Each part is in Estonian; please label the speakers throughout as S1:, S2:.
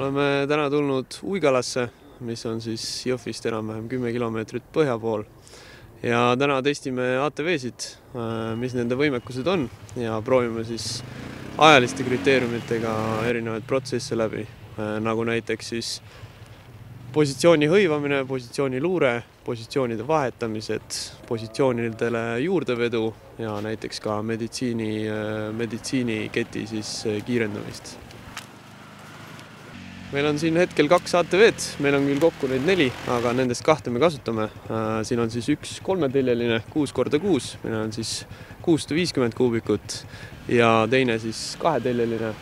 S1: Oleme täna tulnud Uigalasse, mis on siis Jõhvist enam-vähem 10 kilomeetrit põhja pool. Ja täna testime ATV-sid, mis nende võimekused on ja proovime siis ajaliste kriteeriumitega erinevaid protsesse läbi, nagu näiteks siis positsiooni hõivamine, positsiooni luure, positsioonide vahetamised, positsioonidele juurdevedu ja näiteks ka meditsiiniketi siis kiirendamist. Meil on siin hetkel 2 ATV-d, meil on küll kokku neid 4, aga nendest 2 me kasutame. Siin on siis üks 3-teljeline 6x6, meil on siis 650 kuubikut ja teine siis 2-teljeline,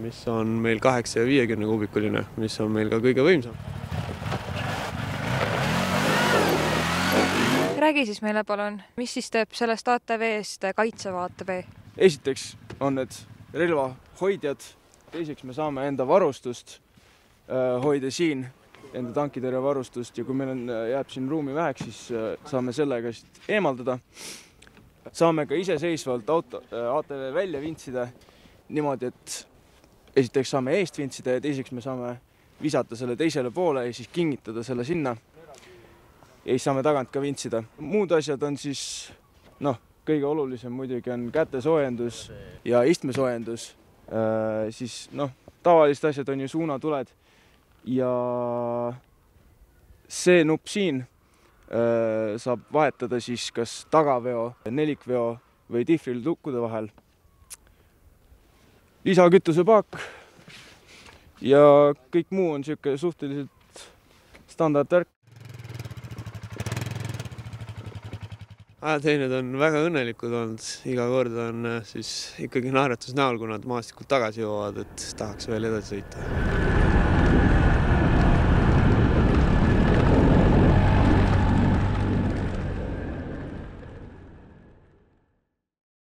S1: mis on meil 850 kuubikuline, mis on meil ka kõige võimsam.
S2: Räägi siis meile palun, mis siis teeb sellest ATV-st kaitseva ATV?
S3: Esiteks on need relvahoidjad, teiseks me saame enda varustust hoida siin, enda tankitõrje varustust ja kui meil jääb siin ruumi väheks, siis saame sellega eemaldada. Saame ka iseseisvalt ATV välja vintsida niimoodi, et esiteks saame eest vintsida ja teiseks me saame visata selle teisele poole ja siis kingitada selle sinna. Ja siis saame tagant ka vintsida. Muud asjad on siis, kõige olulisem muidugi on kätesoojendus ja istmesoojendus. Siis tavalised asjad on ju suunatuled ja see nupp siin saab vahetada siis kas tagaveo, nelikveo või tihvril tukkude vahel. Lisakütusepaak ja kõik muu on siuke suhteliselt standardvärk.
S1: Ajateenijad on väga õnnelikud olnud, iga kord on siis ikkagi naeratus näol, kui nad maastikult tagasi jõuavad, et tahaks veel edasi sõita.